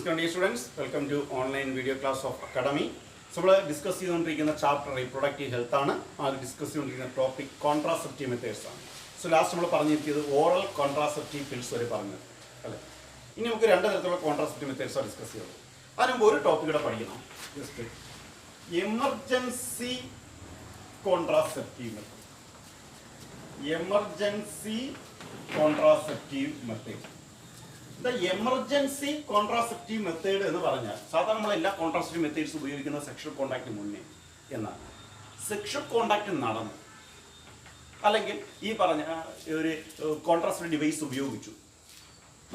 Namaskar dear students, welcome to online video class of Academy. So we are discussing the chapter reproductive health and discussing the topic contraceptive methods. So last we have oral contraceptive pills. Now we have two contraceptive methods discuss. That is one topic emergency contraceptive method. Emergency contraceptive method. The emergency contraceptive method എന്ന് പറഞ്ഞാൽ സാധാരണ നമ്മൾ എല്ലാ contraceptive methods ഉപയോഗിക്കുന്ന sexual contact മുന്നേ എന്നാണ്. Sexual contact നടന്നു അല്ലെങ്കിൽ ഈ പറഞ്ഞ ഒരു കോൺട്രാസെപ്റ്റീവ് ഡിവൈസ് ഉപയോഗിച്ചു,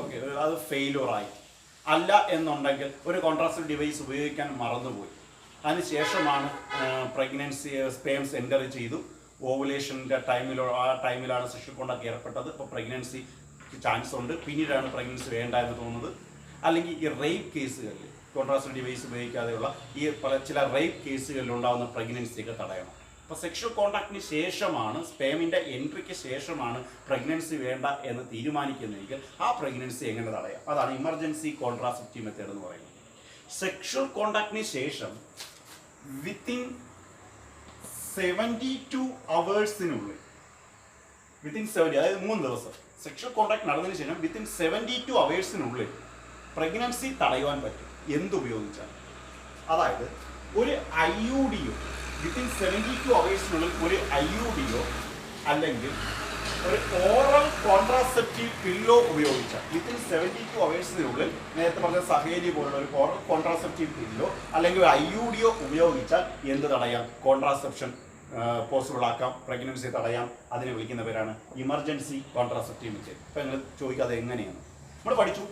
ഓക്കെ, അത് ഫെയിലുവറായി അല്ല എന്നുണ്ടെങ്കിൽ ഒരു കോൺട്രാസെപ്റ്റീവ് ഡിവൈസ് ഉപയോഗിക്കാൻ മറന്നുപോയി, അതിനുശേഷമാണ് പ്രഗ്നൻസി സ്പേംസ് എൻ്റർ ചെയ്തു, ഓവുലേഷൻ്റെ ടൈമിലാണ് സെക്ഷൽ കോണ്ടാക്ട് ഏർപ്പെട്ടത്, ഇപ്പോൾ പ്രഗ്നൻസി ചാൻസ് ഉണ്ട്, പിന്നീടാണ് പ്രഗ്നൻസി വേണ്ട എന്ന് തോന്നുന്നത്, അല്ലെങ്കിൽ ഈ റേപ്പ് കേസുകളിൽ കോൺട്രാസെപ്റ്റീവ് ഡിവൈസ് ഉപയോഗിക്കാതെയുള്ള ഈ ചില റേപ്പ് കേസുകളിൽ ഉണ്ടാകുന്ന പ്രഗ്നൻസിയൊക്കെ തടയണം. അപ്പോൾ സെക്ഷൽ കോണ്ടാക്റ്റിന് ശേഷമാണ്, സ്പേമിൻ്റെ എൻട്രിക്ക് ശേഷമാണ് പ്രഗ്നൻസി വേണ്ട എന്ന് തീരുമാനിക്കുന്നതെങ്കിൽ ആ പ്രഗ്നൻസി എങ്ങനെ തടയാം? അതാണ് ഇമർജൻസി കോൺട്രാസെപ്റ്റീവ് മെത്തേഡ് എന്ന് പറയുന്നത്. സെക്ഷൽ കോണ്ടാക്റ്റിന് ശേഷം വിത്തിൻ 72 അവേഴ്സിനുള്ളിൽ, വിത്തിൻ 70, അതായത് 3 ദിവസം സെക്ഷൽ കോണ്ടാക്ട് നടന്നതിന് ശേഷം വിത്തിൻ 72 അവേഴ്സിനുള്ളിൽ പ്രഗ്നൻസി തടയുവാൻ പറ്റും. എന്തുപയോഗിച്ചാൽ? അതായത് ഒരു IUDയോ വിത്തിൻ 72 അവേഴ്സിനുള്ളിൽ ഒരു IUDയോ അല്ലെങ്കിൽ ഒരു ഓറൽ കോൺട്രാസെപ്റ്റീവ് പില്ലോ ഉപയോഗിച്ചാൽ വിത്തിൻ 72 അവേഴ്സിനുള്ളിൽ നേരത്തെ പറഞ്ഞ സഹേലി പോലുള്ള ഒരു ഓറൽ കോൺട്രാസെപ്റ്റീവ് പില്ലോ അല്ലെങ്കിൽ ഒരു IUDയോ ഉപയോഗിച്ചാൽ എന്ത് തടയാം? കോൺട്രാസെപ്ഷൻ പോസിബിൾ ആക്കാം, പ്രഗ്നൻസി തടയാം. അതിനെ വിളിക്കുന്ന പേരാണ് ഇമർജൻസി കോൺട്രാസെപ്റ്റീവ് മെത്തേഡ്. ഇപ്പം നിങ്ങൾ ചോദിക്കാതെ എങ്ങനെയാണ്? നമ്മൾ പഠിച്ചു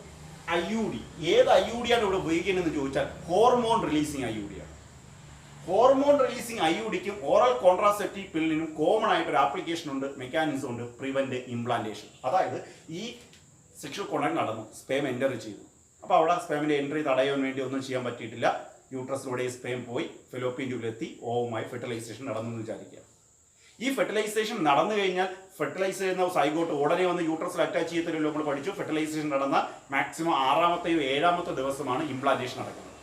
IUD. ഏത് IUD ആണ് ഇവിടെ ഉപയോഗിക്കുന്നതെന്ന് ചോദിച്ചാൽ ഹോർമോൺ റിലീസിങ് IUD ആണ്. ഹോർമോൺ റിലീസിങ് IUDക്കും ഓറൽ കോൺട്രാസെപ്റ്റീവ് പില്ലിനും കോമൺ ആയിട്ടൊരു ആപ്ലിക്കേഷൻ ഉണ്ട്, മെക്കാനിസം ഉണ്ട്, പ്രിവെന്റ് ഇംപ്ലാന്റേഷൻ. അതായത് ഈ സെക്ഷൽ കോണ്ടാക്ട് നടന്നു, സ്പേം എൻ്റർ ചെയ്തു, അപ്പോൾ അവിടെ സ്പേമിൻ്റെ എൻട്രി തടയാൻ വേണ്ടി ഒന്നും ചെയ്യാൻ പറ്റിയിട്ടില്ല, യൂട്രസിലൂടെ സ്പേം പോയി ഫെലോപ്പിയൻ ട്യൂബിലെത്തി ഓവുമായി ഫെർട്ടിലൈസേഷൻ നടന്നു എന്ന് വിചാരിക്കുക. ഈ ഫെർട്ടിലൈസേഷൻ നടന്നു കഴിഞ്ഞാൽ ഫെർട്ടിലൈസ് ചെയ്യുന്ന സൈഗോട്ട് ഉടനെ വന്ന് യൂട്രസിൽ അറ്റാച്ച് ചെയ്യത്തില്ലല്ലോ. നമ്മൾ പഠിച്ചു ഫെർട്ടിലൈസേഷൻ നടന്ന മാക്സിമം 6ാമത്തെയോ 7ാമത്തെ ദിവസമാണ് ഇംപ്ലാന്റേഷൻ നടക്കുന്നത്.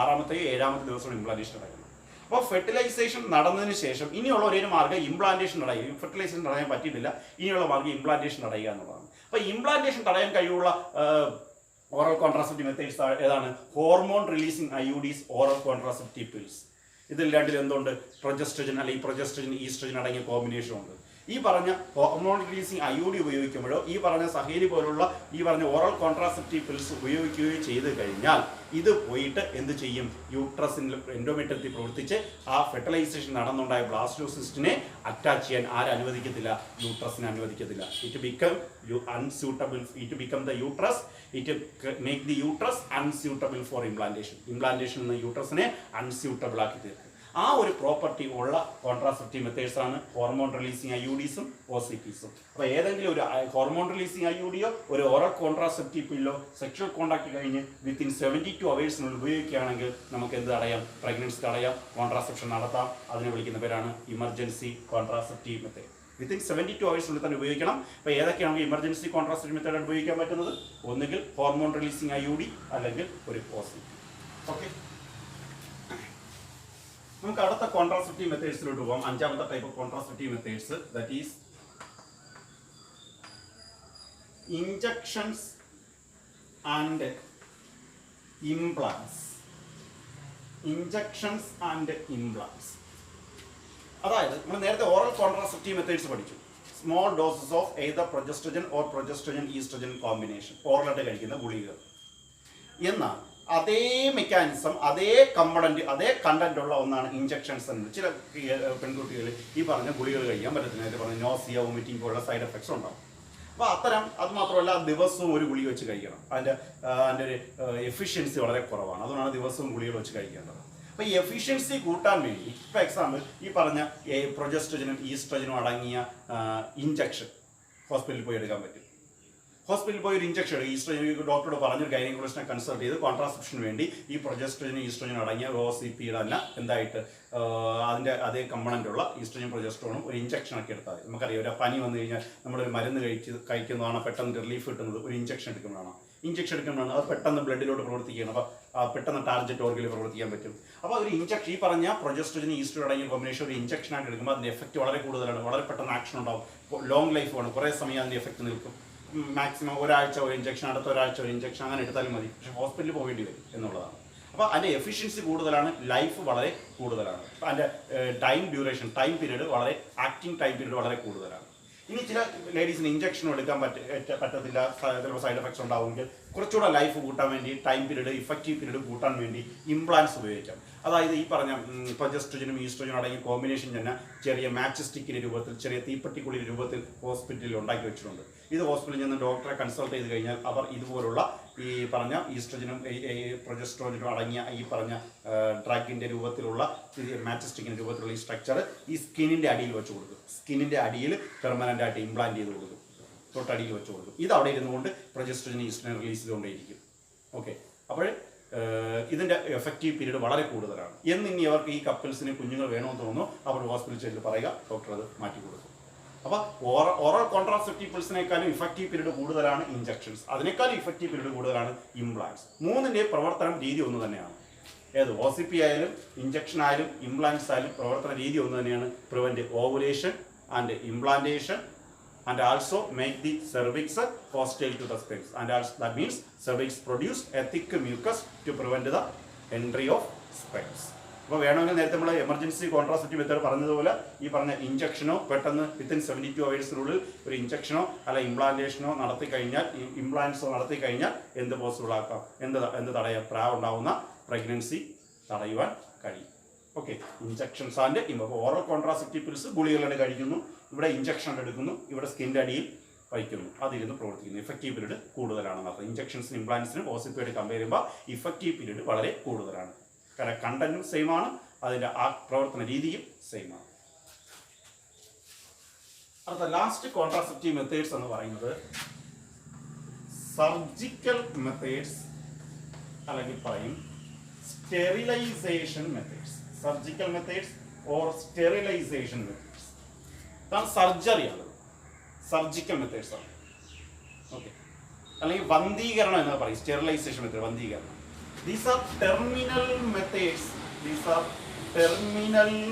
6ാമത്തെയോ 7ാമത്തെ ദിവസമാണ് ഇംപ്ലാന്റേഷൻ നടക്കുന്നത്. അപ്പോൾ ഫെർട്ടിലൈസേഷൻ നടന്നതിന് ശേഷം ഇനിയുള്ള ഒരേ മാർഗ്ഗം ഇംപ്ലാന്റേഷൻ തടയുക. ഫെർട്ടിലൈസേഷൻ തടയാൻ പറ്റിയിട്ടില്ല, ഇനിയുള്ള മാർഗ്ഗം ഇംപ്ലാന്റേഷൻ തടയുക എന്നുള്ളതാണ്. അപ്പോൾ ഇംപ്ലാന്റേഷൻ തടയാൻ കഴിവുള്ള ഓറൽ കോൺട്രാസെപ്റ്റീവ് മെത്തേഡ്സ് ഏതാണ്? Hormone releasing IUDs, oral contraceptive pills. ഇതിൽ രണ്ടിൽ എന്തുണ്ട്? പ്രൊജസ്ട്രജൻ അല്ലെങ്കിൽ പ്രൊജസ്ട്രജൻ ഈസ്ട്രജൻ അടങ്ങിയ കോമ്പിനേഷൻ ഉണ്ട്. ഈ പറഞ്ഞ ഹോർമോൺ റിലീസിങ് IUD ഉപയോഗിക്കുമ്പോഴോ ഈ പറഞ്ഞ സഹേലി പോലുള്ള ഈ പറഞ്ഞ ഓറൽ കോൺട്രാസെപ്റ്റീവ് പിൽസ് ഉപയോഗിക്കുകയോ ചെയ്ത് കഴിഞ്ഞാൽ ഇത് പോയിട്ട് എന്ത് ചെയ്യും? യൂട്രസിൻ്റെ എൻഡോമെട്രിയത്തിൽ പ്രവർത്തിച്ച് ആ ഫെർട്ടിലൈസേഷൻ നടന്നുണ്ടായ ബ്ലാസ്റ്റോസിസ്റ്റിനെ അറ്റാച്ച് ചെയ്യാൻ അനുവദിക്കത്തില്ല, യൂട്രസിനെ അനുവദിക്കത്തില്ല. It become unsuitable, it become the uterus, it make the uterus unsuitable for implantation. Implantation എന്ന യൂട്രസിനെ അൺസ്യൂട്ടബിൾ ആക്കി തീർക്കും. ആ ഒരു പ്രോപ്പർട്ടി ഉള്ള കോൺട്രാസെപ്റ്റീവ് മെത്തേഡ്സ് ആണ് ഹോർമോൺ റിലീസിങ് IUDസും OCPസും. അപ്പോൾ ഏതെങ്കിലും ഒരു ഹോർമോൺ റിലീസിങ് IUDയോ ഒരു ഓറൽ കോൺട്രാസെപ്റ്റീവ് പില്ലോ സെക്ഷൽ കോണ്ടാക്ട് കഴിഞ്ഞ് വിത്തിൻ 72 അവേഴ്സിനുള്ളിൽ ഉപയോഗിക്കുകയാണെങ്കിൽ നമുക്ക് എന്ത് തടയാം? പ്രഗ്നൻസി തടയാം, കോൺട്രാസെപ്ഷൻ നടത്താം. അതിനെ വിളിക്കുന്ന പേരാണ് ഇമർജൻസി കോൺട്രാസെപ്റ്റീവ് മെത്തേഡ്. വിത്തിൻ 72 അവേഴ്സിനുള്ളിൽ തന്നെ ഉപയോഗിക്കണം. അപ്പോൾ ഏതൊക്കെയാണ് ഇമർജൻസി കോൺട്രാസെപ്റ്റീവ് മെത്തേഡ് ഉപയോഗിക്കാൻ പറ്റുന്നത്? ഒന്നുകിൽ ഹോർമോൺ റിലീസിങ് IUD അല്ലെങ്കിൽ ഒരു OCP. ഓക്കെ, നമുക്ക് അടുത്ത കോൺട്രാസെപ്റ്റീവ് മെത്തേഡ്സിലോട്ട് പോകാം. 5ാമത്തെ type of contraceptive methods, that is injections and implants. Injections and implants അതായത് നമ്മൾ നേരത്തെ ഓറൽ കോൺട്രാസെപ്റ്റീവ് മെത്തേഡ്സ് പഠിച്ചു. Small doses of either progestogen or progestogen oestrogen combination, ഓറലായിട്ട് കഴിക്കുന്ന ഗുളികകൾ. എന്നാൽ അതേ മെക്കാനിസം, അതേ കമ്പണന്റ്, അതേ കണ്ടന്റ് ഉള്ള ഒന്നാണ് ഇഞ്ചക്ഷൻസ് എന്നത്. ചില പെൺകുട്ടികൾ ഈ പറഞ്ഞ ഗുളികൾ കഴിക്കാൻ പറ്റത്തില്ല, നേരത്തെ പറഞ്ഞ നോസിയ, വോമിറ്റിംഗ് പോലുള്ള സൈഡ് എഫക്ട്സ് ഉണ്ടാവും. അപ്പോൾ അത്തരം, അത് മാത്രമല്ല ദിവസവും ഒരു ഗുളിക വെച്ച് കഴിക്കണം. അതിൻ്റെ ഒരു എഫിഷ്യൻസി വളരെ കുറവാണ്, അതുകൊണ്ടാണ് ദിവസവും ഗുളികൾ വെച്ച് കഴിക്കേണ്ടത്. അപ്പോൾ ഈ എഫിഷ്യൻസി കൂട്ടാൻ വേണ്ടി ഇപ്പോൾ എക്സാമ്പിൾ ഈ പറഞ്ഞ പ്രൊജസ്ട്രജനും ഈസ്ട്രജനും അടങ്ങിയ ഇഞ്ചക്ഷൻ ഹോസ്പിറ്റലിൽ പോയി എടുക്കാൻ പറ്റും. ഹോസ്പിറ്റലിൽ പോയി ഒരു ഇഞ്ചക്ഷൻ എടുക്കും. ഈസ്ട്രജൻ ഡോക്ടറോട് പറഞ്ഞൊരു ഗൈനക്കോളജിസ്റ്റിനെ കൺസൾട്ട് ചെയ്ത് കോൺട്രാസെപ്ഷന് വേണ്ടി ഈ പ്രൊജസ്ട്രജനും ഈസ്ട്രജനും അടങ്ങിയ OCPയുടെ തന്നെ എന്തായിട്ട് അതിൻ്റെ അതേ കമ്പണൻ്റുള്ള ഈസ്ട്രജൻ പ്രൊജസ്ട്രോണും ഒരു ഇഞ്ചക്ഷനൊക്കെ എടുത്താൽ മതി. നമുക്കറിയാം, ഒരു പനി വന്നു കഴിഞ്ഞാൽ നമ്മളൊരു മരുന്ന് കഴിക്കുന്നതാണ് പെട്ടെന്ന് റിലീഫ് കിട്ടുന്നത് ഒരു ഇഞ്ചക്ഷൻ എടുക്കുമ്പോഴാണ്. ഇഞ്ചക്ഷൻ എടുക്കുന്നതാണ്, അത് പെട്ടെന്ന് ബ്ലഡിലോട്ട് പ്രവർത്തിക്കുകയാണ്. അപ്പോൾ പെട്ടെന്ന് ടാർജറ്റ് ഓർഗനിൽ പ്രവർത്തിക്കാൻ പറ്റും. അപ്പോൾ ഒരു ഇഞ്ചക്ഷൻ, ഈ പറഞ്ഞ പ്രൊജസ്ട്രോജൻ ഈസ്ട്രോജൻ അടങ്ങിയ കോമ്പിനേഷൻ ഒരു ഇഞ്ചക്ഷൻ ആയിട്ട് എടുക്കുമ്പോൾ അതിൻ്റെ എഫക്റ്റ് വളരെ കൂടുതലാണ്, വളരെ പെട്ടെന്ന് ആക്ഷൻ ഉണ്ടാവും, ലോങ് ലൈഫാണ്, കുറേ സമയം അതിൻ്റെ എഫക്റ്റ് നിൽക്കും. മാക്സിമം ഒരാഴ്ച ഒരു ഇഞ്ചക്ഷൻ, അടുത്ത ഒരാഴ്ച ഒരു ഇഞ്ചക്ഷൻ, അങ്ങനെ എടുത്താലും മതി. പക്ഷേ ഹോസ്പിറ്റലിൽ പോകേണ്ടി വരും എന്നുള്ളതാണ്. അപ്പോൾ അതിൻ്റെ എഫിഷ്യൻസി കൂടുതലാണ്, ലൈഫ് വളരെ കൂടുതലാണ്, അതിൻ്റെ ടൈം പീരീഡ് വളരെ, ആക്ടിങ് ടൈം പീരീഡ് വളരെ കൂടുതലാണ്. ഇനി ചില ലേഡീസിന് ഇഞ്ചക്ഷനും എടുക്കാൻ പറ്റത്തില്ല, ചിലപ്പോൾ സൈഡ് എഫക്ട്സ് ഉണ്ടാവുമെങ്കിൽ കുറച്ചുകൂടെ ലൈഫ് കൂട്ടാൻ വേണ്ടി, ടൈം പീരീഡ്, ഇഫക്റ്റീവ് പീരീഡ് കൂട്ടാൻ വേണ്ടി ഇംപ്ലാന്റ്സ് ഉപയോഗിക്കാം. അതായത് ഈ പറഞ്ഞ പ്രൊജസ്ട്രോജനും ഈസ്ട്രോജനും അടങ്ങിയ കോമ്പിനേഷൻ തന്നെ ചെറിയ മാച്ച് സ്റ്റിക്കിൻ്റെ രൂപത്തിൽ, ചെറിയ തീപ്പെട്ടിക്കുള്ളിൻ്റെ രൂപത്തിൽ ഹോസ്പിറ്റലിൽ ഉണ്ടാക്കി വെച്ചിട്ടുണ്ട്. ഇത് ഹോസ്പിറ്റലിൽ നിന്ന് ഡോക്ടറെ കൺസൾട്ട് ചെയ്ത് കഴിഞ്ഞാൽ അവർ ഇതുപോലുള്ള ഈ പറഞ്ഞ ഈസ്ട്രോജനും പ്രൊജസ്ട്രോജനും അടങ്ങിയ ഈ പറഞ്ഞ ഡ്രഗിൻ്റെ രൂപത്തിലുള്ള മാച്ച് സ്റ്റിക്കിൻ്റെ രൂപത്തിലുള്ള ഈ സ്ട്രക്ചർ ഈ സ്കിന്നിൻ്റെ അടിയിൽ വെച്ച് കൊടുക്കും. സ്കിന്നിൻ്റെ അടിയിൽ പെർമനൻ്റ് ആയിട്ട് ഇംപ്ലാന്റ് ചെയ്ത് കൊടുക്കും, തൊട്ടടിയിൽ വെച്ച് കൊടുക്കും. ഇത് അവിടെ ഇരുന്നുകൊണ്ട് പ്രൊജസ്ട്രോജൻ ഈസ്ട്രോജൻ റിലീസ് ചെയ്തുകൊണ്ടേയിരിക്കും. ഓക്കെ, അപ്പോൾ ഇതിൻ്റെ എഫക്റ്റീവ് പീരീഡ് വളരെ കൂടുതലാണ്. ഇനി അവർക്ക് ഈ കപ്പിൾസിന് കുഞ്ഞുങ്ങൾ വേണമെന്ന് തോന്നുന്നു, അവർ ഹോസ്പിറ്റലിൽ ചെല്ല് പറയുക, ഡോക്ടർ അത് മാറ്റി കൊടുക്കും. അപ്പോൾ ഓറൽ കോൺട്രാസെപ്റ്റീവ് പിൽസിനേക്കാളും ഇഫക്റ്റീവ് പീരീഡ് കൂടുതലാണ് ഇഞ്ചക്ഷൻസ്, അതിനേക്കാളും ഇഫക്റ്റീവ് പീരീഡ് കൂടുതലാണ് ഇംപ്ലാന്റ്സ്. മൂന്നിൻ്റെ പ്രവർത്തനം രീതി ഒന്ന് തന്നെയാണ്. ഏത് OCP ആയാലും ഇഞ്ചക്ഷൻ ആയാലും ഇംപ്ലാന്റ്സ് ആയാലും പ്രവർത്തന രീതി ഒന്ന് തന്നെയാണ്. Prevent ovulation and implantation and also make the cervix hostile to the sperms, and also that means cervix produce a thick mucus to prevent the entry of sperms. അപ്പോൾ വേണമെങ്കിൽ നേരത്തെ നമ്മൾ എമർജൻസി കോൺട്രാസെപ്റ്റീവ് മെത്തേഡ് പറഞ്ഞതുപോലെ ഈ പറഞ്ഞ ഇഞ്ചക്ഷനോ പെട്ടെന്ന് within 72 hours ഒരു ഇഞ്ചക്ഷനോ അല്ല ഇംപ്ലാന്റേഷനോ നടത്തി കഴിഞ്ഞാൽ എന്ത് പോസിബിൾ ആക്കാം, എന്ത് തടയാം, ഉണ്ടാവുന്ന പ്രഗ്നൻസി തടയുവാൻ കഴിയും. Okay, injections and oral contraceptive pills ഗുളികളാണ് കഴിക്കുന്നു, ഇവിടെ ഇഞ്ചക്ഷൻ എടുക്കുന്നു, ഇവിടെ സ്കിൻ്റെ അടിയിൽ വയ്ക്കുന്നു, അതിരുന്ന് പ്രവർത്തിക്കുന്നു. ഇഫക്റ്റീവ് പീരീഡ് കൂടുതലാണെന്ന് അർത്ഥം. ഇഞ്ചക്ഷൻസിനും ഇംപ്ലാന്റ്സിനും OCP കമ്പയർ ചെയ്യുമ്പോൾ ഇഫക്റ്റീവ് പീരീഡ് വളരെ കൂടുതലാണ്. കാരണം കണ്ടന്റും സെയിം ആണ്, അതിൻ്റെ ആ പ്രവർത്തന രീതിയും സെയിം ആണ്. അടുത്ത ലാസ്റ്റ് കോൺട്രാസെപ്റ്റീവ് മെത്തേഡ്സ് എന്ന് പറയുന്നത് സർജിക്കൽ മെത്തേഡ്സ്, അല്ലെങ്കിൽ പറയും sterilisation methods. Surgical methods or sterilisation methods. ഇതാണ് സർജറിയാണ്, സർജിക്കൽ മെത്തേഡ്സ് ആണ്. ഓക്കെ, അല്ലെങ്കിൽ വന്ധീകരണം എന്ന് പറയും. സ്റ്റെറിലൈസേഷൻ മെത്തേഡ്, വന്ധീകരണം. These are terminal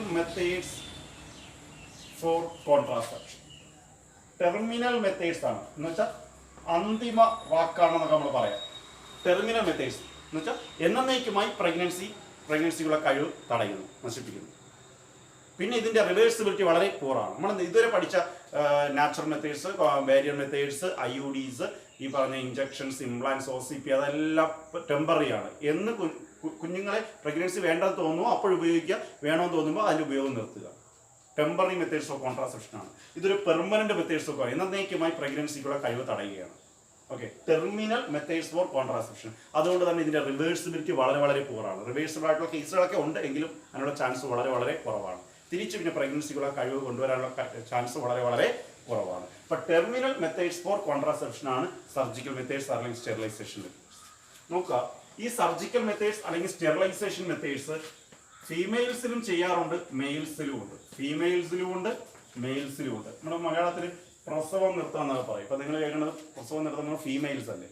methods for contraception. Terminal methods ആണ് എന്ന് വെച്ചാൽ അന്തിമ വാക്കാണെന്നൊക്കെ നമ്മൾ പറയാം. ടെർമിനൽ മെത്തേഡ്സ് എന്ന് വെച്ചാൽ എന്നേക്കുമായി പ്രഗ്നൻസിക്കുള്ള കഴിവ് തടയുന്നു, നശിപ്പിക്കുന്നു. പിന്നെ ഇതിൻ്റെ റിവേഴ്സിബിലിറ്റി വളരെ പോറാണ്. നമ്മൾ ഇതുവരെ പഠിച്ച natural methods, barrier methods, IUDs, ഈ പറഞ്ഞ ഇഞ്ചക്ഷൻസ്, ഇംപ്ലാന്റ്സ്, OCP അതെല്ലാം ടെമ്പററി ആണ്. എന്ന് കുഞ്ഞുങ്ങളെ പ്രഗ്നൻസി വേണ്ടെന്ന് തോന്നുമോ അപ്പോഴുപയോഗിക്കുക, വേണമെന്ന് തോന്നുമ്പോൾ അതിൻ്റെ ഉപയോഗം നിർത്തുക. ടെമ്പററി മെത്തേഡ്സ് ഓഫ് കോൺട്രാസെപ്ഷൻ ആണ്. ഇതൊരു പെർമനന്റ് മെത്തേഡ്സ് ഒക്കെ എന്നേക്കുമായി പ്രഗ്നൻസിക്കുള്ള കഴിവ് തടയുകയാണ്. Okay, terminal methods for contraception. അതുകൊണ്ട് തന്നെ ഇതിന്റെ റിവേഴ്സിബിലിറ്റി വളരെ വളരെ പൂറാണ്. റിവേഴ്സിബിൾ ആയിട്ടുള്ള കേസുകളൊക്കെ ഉണ്ട്, എങ്കിലും അതിനുള്ള ചാൻസ് വളരെ വളരെ കുറവാണ്. തിരിച്ച് പിന്നെ പ്രഗ്നൻസിക്കുള്ള കഴിവ് കൊണ്ടുവരാനുള്ള ചാൻസ് വളരെ വളരെ കുറവാണ്. ഇപ്പൊ ടെർമിനൽ മെത്തേഡ്സ് ഫോർ കോൺട്രാസെപ്ഷൻ ആണ് സർജിക്കൽ മെത്തേഡ്സ് അല്ലെങ്കിൽ സ്റ്റെറിലൈസേഷൻ മെത്തേഡ്സ്. നോക്കുക, ഈ സർജിക്കൽ മെത്തേഡ്സ് അല്ലെങ്കിൽ സ്റ്റെറിലൈസേഷൻ മെത്തേഡ്സ് ഫീമെയിൽസിലും ചെയ്യാറുണ്ട്, മെയിൽസിലും ഉണ്ട്. ഫീമെയിൽസിലും ഉണ്ട്, മെയിൽസിലും ഉണ്ട്. നമ്മുടെ മലയാളത്തിൽ പ്രസവം നിർത്താൻ എന്നൊക്കെ പറയും. ഇപ്പൊ നിങ്ങൾ കേൾക്കുന്നത് പ്രസവം നിർത്തുന്നത് ഫീമെയിൽസ് അല്ലേ?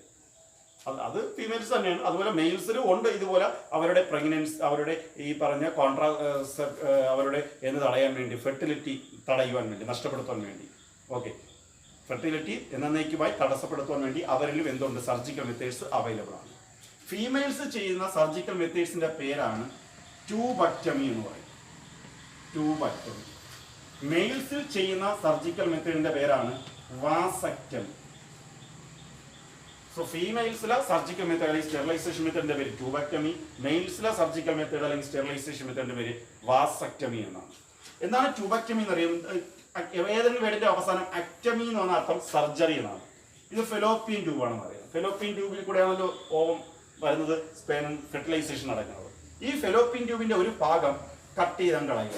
അത് ഫീമെയിൽസ് തന്നെയാണ്. അതുപോലെ മെയിൽസിലും ഉണ്ട് ഇതുപോലെ അവരുടെ പ്രഗ്നൻസി, അവരുടെ ഈ പറഞ്ഞ അവരുടെ എന്ന് തടയാൻ വേണ്ടി, ഫെർട്ടിലിറ്റി തടയുവാൻ വേണ്ടി, നഷ്ടപ്പെടുത്താൻ വേണ്ടി. ഓക്കെ, ഫെർട്ടിലിറ്റി എന്നേക്കുമായി തടസ്സപ്പെടുത്താൻ വേണ്ടി അവരിലും എന്തുണ്ട്, സർജിക്കൽ മെത്തേഡ്സ് അവൈലബിൾ ആണ്. ഫീമെയിൽസ് ചെയ്യുന്ന സർജിക്കൽ മെത്തേഡ്സിന്റെ പേരാണ് ട്യൂബക്ടമി എന്ന് പറയും. ട്യൂബക്ടമി. മെയിൽസിൽ ചെയ്യുന്ന സർജിക്കൽ മെത്തേഡിന്റെ പേരാണ് വാസക്ടമി. സോ ഫീമെയിൽസിലെ സർജിക്കൽ മെത്തേഡ് അല്ലെങ്കിൽ സ്റ്റെറിലൈസേഷൻ മെത്തേഡിന്റെ പേര് ട്യൂബക്ടമി, മെയിൽസിലെ സർജിക്കൽ മെത്തേഡ് അല്ലെങ്കിൽ സ്റ്റെറിലൈസേഷൻ മെത്തേഡിന്റെ പേര് വാസക്ടമി എന്നാണ്. എന്താണ് ട്യൂബക്ടമി എന്ന് അറിയുന്നത്? ഏതെങ്കിലും വേർഡിന്റെ അവസാനം അക്ടമി എന്ന് പറഞ്ഞ അർത്ഥം സർജറി എന്നാണ്. ഇത് ഫെലോപ്പിയൻ ട്യൂബ് ആണെന്ന് അറിയാം. ഫെലോപ്പിയൻ ട്യൂബിൽ കൂടെയാണല്ലോ ഓവം വരുന്നത്, സ്പേം ഫെർട്ടിലൈസേഷൻ നടക്കുന്നത്. ഈ ഫെലോപ്പിയൻ ട്യൂബിന്റെ ഒരു ഭാഗം കട്ട് ചെയ്താൽ കളയുക.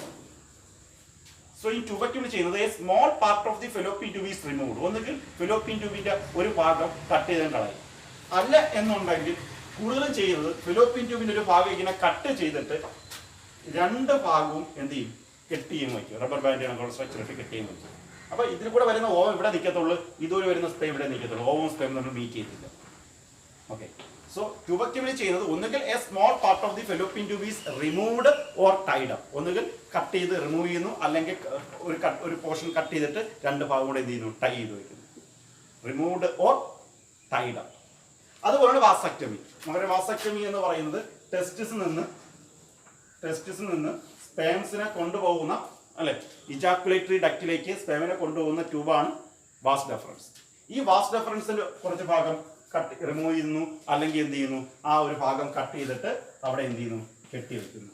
സോ ഈ ട്യൂബക്ടമി ചെയ്യുന്നത് a small part of the fallopian tube is removed. ഒന്നുകിൽ ഫെലോപ്പിയൻ ട്യൂബിന്റെ ഒരു ഭാഗം കട്ട് ചെയ്താൽ കളയും. അല്ല എന്നുണ്ടെങ്കിൽ കൂടുതലും ചെയ്യുന്നത് ഫെലോപ്പിയൻ ട്യൂബിന്റെ ഒരു ഭാഗം ഇങ്ങനെ കട്ട് ചെയ്തിട്ട് രണ്ട് ഭാഗവും എന്ത് ചെയ്യും, കെട്ടിയും വയ്ക്കും. റബ്ബർ ബാൻഡ് സ്ട്രക്ചർ ഇട്ട് കെട്ടിയും വയ്ക്കും. അപ്പൊ ഇതിൽ കൂടെ വരുന്ന ഓവം ഇവിടെ നിൽക്കത്തുള്ളൂ, ഇതുവരെ വരുന്ന സ്പേം ഇവിടെ നിൽക്കത്തുള്ളൂ. ഓവം സ്പേം നമ്മൾ മീറ്റ് ചെയ്തില്ല. ഓക്കെ. സോ ട്യൂബക്ടമി ചെയ്യുന്നത് ഒന്നുകിൽ A small part of the fallopian tube is removed or tied up. ഒന്നുകിൽ കട്ട് ചെയ്ത് റിമൂവ് ചെയ്യുന്നു, അല്ലെങ്കിൽ ഒരു പോർഷൻ കട്ട് ചെയ്തിട്ട് രണ്ട് ഭാഗം കൂടെ എന്ത് ചെയ്യുന്നു, ടൈ ചെയ്ത് വെക്കുന്നു. Removed or tied up. അതുപോലെയാണ് വാസക്ടമി. നമ്മുടെ വാസക്ടമി എന്ന് പറയുന്നത് ടെസ്റ്റിസിൽ നിന്ന് സ്പേംസിനെ കൊണ്ടുപോകുന്ന, അല്ലെ, ഇജാക്കുലേറ്ററി ഡക്റ്റിലേക്ക് സ്പേമിനെ കൊണ്ടുപോകുന്ന ട്യൂബാണ് വാസ് ഡെഫറൻസ്. ഈ വാസ് ഡെഫറൻസിൽ കുറച്ച് ഭാഗം റിമൂവ് ചെയ്യുന്നു, അല്ലെങ്കിൽ എന്ത് ചെയ്യുന്നു, ആ ഒരു ഭാഗം കട്ട് ചെയ്തിട്ട് അവിടെ എന്ത് ചെയ്യുന്നു, കെട്ടി വെക്കുന്നു.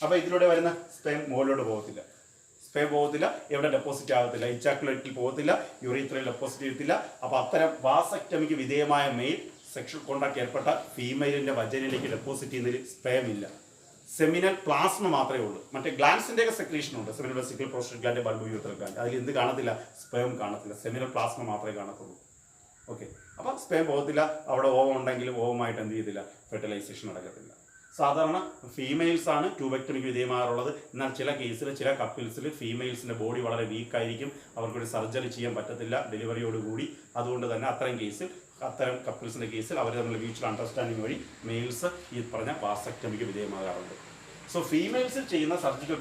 അപ്പൊ ഇതിലൂടെ വരുന്ന സ്പേം മുകളിലോട്ട് പോകത്തില്ല, എവിടെ ഡെപ്പോസിറ്റ് ആകത്തില്ല, ഇജാക്കുലേറ്ററിൽ പോകത്തില്ല, യൂറിത്രയിൽ ഡെപ്പോസിറ്റ് ചെയ്യത്തില്ല. അപ്പൊ അത്തരം വാസക്ടമിക്ക് വിധേയമായ മെയിൽ സെക്ഷൽ കോൺടാക്ട് ഏർപ്പെട്ട ഫീമെയിലിന്റെ വജനിലേക്ക് ഡെപ്പോസിറ്റ് ചെയ്യുന്നതിൽ സ്പേം ഇല്ല. സെമിനൽ പ്ലാസ്മ മാത്രമേ ഉള്ളൂ. മറ്റേ ഗ്ലാൻസിന്റെ ഒക്കെ സെക്രീഷൻ ഉണ്ട്, seminal വെസിക്കൽ, prostate gland, bulb urethral gland. അതിൽ എന്ത് കാണത്തില്ല, സ്പേം കാണത്തില്ല. സെമിനൽ പ്ലാസ്മ മാത്രമേ കാണത്തുള്ളൂ. ഓക്കെ. അപ്പൊ സ്പേം പോകത്തില്ല. അവിടെ ഓവം ഉണ്ടെങ്കിലും ഓവമായിട്ട് എന്ത് ചെയ്തില്ല, ഫെർട്ടിലൈസേഷൻ നടക്കത്തില്ല. സാധാരണ ഫീമെയിൽസ് ആണ് ട്യൂബക്ടമിക്ക് വിധേയമാകാറുള്ളത്. എന്നാൽ ചില കേസിൽ, ചില കപ്പിൾസിൽ ഫീമെയിൽസിന്റെ ബോഡി വളരെ വീക്കായിരിക്കും, അവർക്കൊരു സർജറി ചെയ്യാൻ പറ്റത്തില്ല ഡെലിവറിയോടുകൂടി. അതുകൊണ്ട് തന്നെ അത്തരം കപ്പിൾസിന്റെ കേസിൽ അവർ തമ്മിൽ മ്യൂച്വൽ അണ്ടർസ്റ്റാൻഡിംഗ് വഴി മെയിൽസ് ഈ പറഞ്ഞ വാസക്ടമിക്ക് വിധേയമാകാറുണ്ട്. സോ ഫീമെയിൽസിൽ ചെയ്യുന്ന സർജിക്കൽ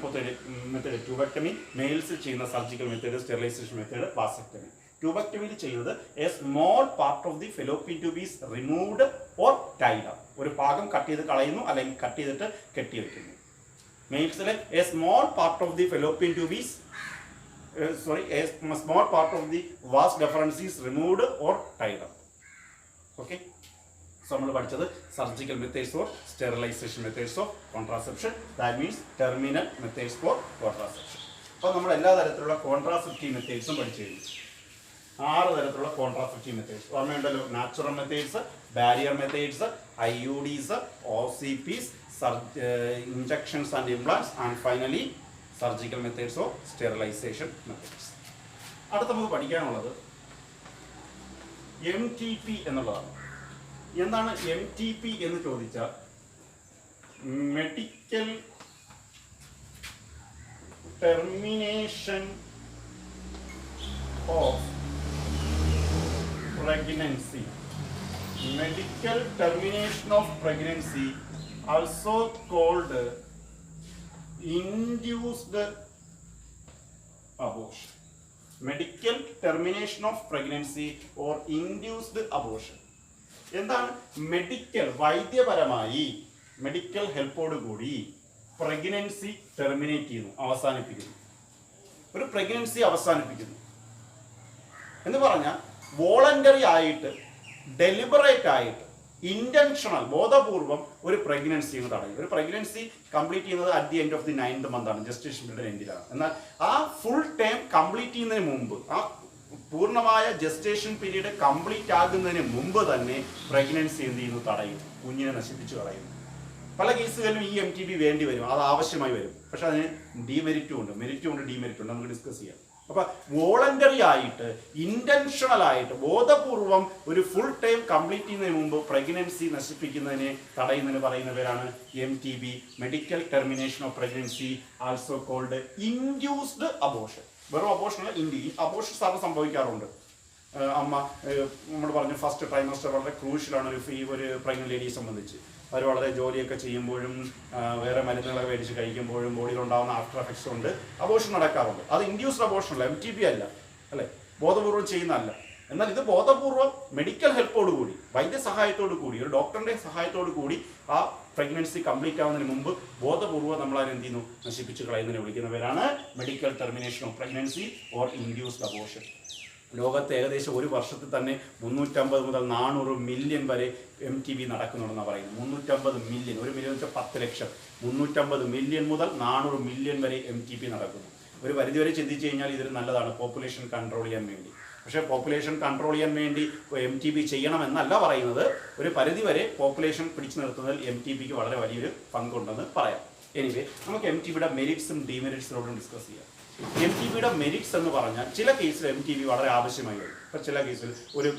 മെത്തേഡ് ട്യൂബക്ടമി, മെയിൽസിൽ ചെയ്യുന്ന surgical method sterilisation method vasectomy. ട്യൂബക്ടമിയിൽ ചെയ്യുന്നത് a small part of the fallopian tube is removed or tied up. ഒരു ഭാഗം കട്ട് ചെയ്ത് കളയുന്നു, അല്ലെങ്കിൽ കട്ട് ചെയ്തിട്ട് കെട്ടി വെക്കുന്നു. മെയിൽസിലെ a small part of the fallopian tube is a small part of the vas deferens is removed or tied up. Okay. So നമ്മൾ പഠിച്ചത് surgical methods for sterilisation methods of contraception, that means terminal methods for contraception. അപ്പോൾ നമ്മൾ എല്ലാ തരത്തിലുള്ള contraceptive മെത്തേഡ്സും പഠിച്ചു കഴിഞ്ഞു. 6 തരത്തിലുള്ള contraceptive methods ഓർമ്മയുണ്ടല്ലോ. Natural methods, barrier methods, IUDs, OCPs, injections and implants, and finally surgical methods of sterilization methods. അടുത്ത നമുക്ക് പഠിക്കാനുള്ളത് MTP എന്നുള്ളതാണ്. എന്താണ് MTP എന്ന് ചോദിച്ചാൽ, medical termination of pregnancy. Medical termination of pregnancy, also called induced abortion. Medical termination of pregnancy or induced abortion. എന്താണ് medical, വൈദ്യപരമായി medical ഹെൽപ്പോടുകൂടി pregnancy terminate ചെയ്യുന്നു, അവസാനിപ്പിക്കുന്നു. ഒരു പ്രഗ്നൻസി അവസാനിപ്പിക്കുന്നു എന്ന് പറഞ്ഞാൽ വോളണ്ടറി ആയിട്ട്, ഡെലിബറേറ്റ് ആയിട്ട്, ഇന്റൻഷണൽ, ബോധപൂർവം ഒരു പ്രഗ്നൻസി തടയും. ഒരു പ്രഗ്നൻസി കംപ്ലീറ്റ് ചെയ്യുന്നത് at the end of the 9th month ആണ്, ജസ്റ്റേഷൻ പീരീഡ് എൻഡിലാണ്. എന്നാൽ ആ ഫുൾ ടൈം കംപ്ലീറ്റ് ചെയ്യുന്നതിന് മുമ്പ്, ആ പൂർണ്ണമായ ജസ്റ്റേഷൻ പീരീഡ് കംപ്ലീറ്റ് ആകുന്നതിന് മുമ്പ് തന്നെ പ്രഗ്നൻസി എന്ത് ചെയ്യുന്നു, തടയും, കുഞ്ഞിനെ നശിപ്പിച്ചു കളയുന്നു. പല കേസുകളിലും ഈ MTP വേണ്ടി വരും, അത് ആവശ്യമായി വരും. പക്ഷെ അതിന് ഡിമെറിറ്റും ഉണ്ട്, മെറിറ്റും ഉണ്ട്, ഡിമെറിറ്റും ഉണ്ട്. നമുക്ക് ഡിസ്കസ് ചെയ്യാം. അപ്പൊ വോളണ്ടറി ആയിട്ട്, ഇന്റൻഷണൽ ആയിട്ട്, ബോധപൂർവം ഒരു ഫുൾ ടൈം കംപ്ലീറ്റ് ചെയ്യുന്നതിന് മുമ്പ് പ്രഗ്നൻസി നശിപ്പിക്കുന്നതിനെ തടയുന്നതിന് പറയുന്ന പേരാണ് MTP, medical termination of pregnancy, also called induced abortion. വെറും അബോർഷൻ അല്ല, അബോർഷൻ സാറിന് സംഭവിക്കാറുണ്ട്. അമ്മ നമ്മൾ പറഞ്ഞു ഫസ്റ്റ് ട്രൈമസ്റ്റർ വളരെ ക്രൂഷ്യലാണ് ഒരു പ്രഗ്നന്റ് ലേഡിയെ സംബന്ധിച്ച്. അവർ വളരെ ജോലിയൊക്കെ ചെയ്യുമ്പോഴും വേറെ മരുന്നുകളൊക്കെ മേടിച്ച് കഴിക്കുമ്പോഴും ബോഡിയിലുണ്ടാകുന്ന ആഫ്റ്റർ എഫക്ട്സ് കൊണ്ട് അബോർഷൻ നടക്കാറുണ്ട്. അത് ഇൻഡ്യൂസ്ഡ് അബോർഷൻ അല്ല, MTP അല്ല, അല്ലേ, ബോധപൂർവ്വം ചെയ്യുന്നതല്ല. എന്നാൽ ഇത് ബോധപൂർവ്വം മെഡിക്കൽ ഹെൽപ്പോട് കൂടി, വൈദ്യസഹായത്തോടു കൂടി, ഒരു ഡോക്ടറിന്റെ സഹായത്തോടു കൂടി ആ പ്രഗ്നൻസി കംപ്ലീറ്റ് ആവുന്നതിന് മുമ്പ് ബോധപൂർവ്വം നമ്മൾ അതിനെ എന്ത് ചെയ്യുന്നു, നശിപ്പിച്ച് കളയുന്നതിനെ വിളിക്കുന്ന പേരാണ് medical termination of pregnancy or induced abortion. ലോകത്ത് ഏകദേശം ഒരു വർഷത്തിൽ തന്നെ 350 മുതൽ 400 മില്യൺ വരെ MTP നടക്കുന്നുണ്ടെന്നാണ് പറയുന്നത്. 350 മില്യൺ, 1 മില്യൺ വെച്ചാൽ 10 ലക്ഷം, 350 മില്യൺ മുതൽ 400 മില്യൺ വരെ MTP നടക്കുന്നു. ഒരു പരിധിവരെ ചിന്തിച്ചു കഴിഞ്ഞാൽ ഇതൊരു നല്ലതാണ് പോപ്പുലേഷൻ കൺട്രോൾ ചെയ്യാൻ വേണ്ടി. പക്ഷേ പോപ്പുലേഷൻ കൺട്രോൾ ചെയ്യാൻ വേണ്ടി MTP ചെയ്യണമെന്നല്ല പറയുന്നത്. ഒരു പരിധിവരെ പോപ്പുലേഷൻ പിടിച്ചു നിർത്തുന്നതിൽ MTPക്ക് വളരെ വലിയൊരു പങ്കുണ്ടെന്ന് പറയാം. എനിവേ നമുക്ക് MTPയുടെ മെറിറ്റ്സും ഡിമെറിറ്റ്സിനോടും ഡിസ്കസ് ചെയ്യാം. MTPയുടെ മെറിറ്റ്സ് എന്ന് പറഞ്ഞാൽ ചില കേസിൽ MTP വളരെ ആവശ്യമായി വരും. ഇപ്പം ചില കേസിൽ ഒരു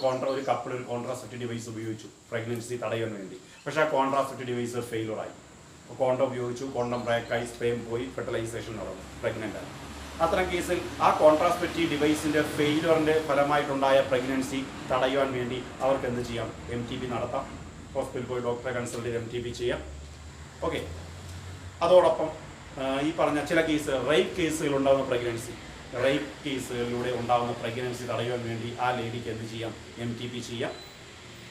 കപ്പിൾ ഒരു കോൺട്രാസെപ്റ്റീവ് ഡിവൈസ് ഉപയോഗിച്ചു പ്രഗ്നൻസി തടയാൻ വേണ്ടി. പക്ഷേ ആ കോൺട്രാസെപ്റ്റീവ് ഡിവൈസ് ഫെയിലറായി. കോണ്ടം ഉപയോഗിച്ചു, കോണ്ടം ബ്രേക്കായി, സ്പേം പോയി, ഫെർട്ടിലൈസേഷൻ നടന്നു, പ്രഗ്നൻ്റ് ആയി. അത്തരം കേസിൽ ആ കോൺട്രാസെപ്റ്റീവ് ഡിവൈസിന്റെ ഫെയിലറിന്റെ ഫലമായിട്ടുണ്ടായ പ്രഗ്നൻസി തടയുവാൻ വേണ്ടി അവർക്ക് എന്ത് ചെയ്യാം, MTP നടത്താം. ഹോസ്പിറ്റലിൽ പോയി ഡോക്ടറെ കൺസൾട്ട് ചെയ്ത് MTB ചെയ്യാം. ഓക്കെ. അതോടൊപ്പം ഈ പറഞ്ഞ ചില കേസ് റേപ്പ് കേസുകൾ ഉണ്ടാകുന്ന റേപ്പ് കേസുകളിലൂടെ ഉണ്ടാകുന്ന പ്രഗ്നൻസി തടയാൻ വേണ്ടി ആ ലേഡിക്ക് എന്ത് ചെയ്യാം? MTB ചെയ്യാം.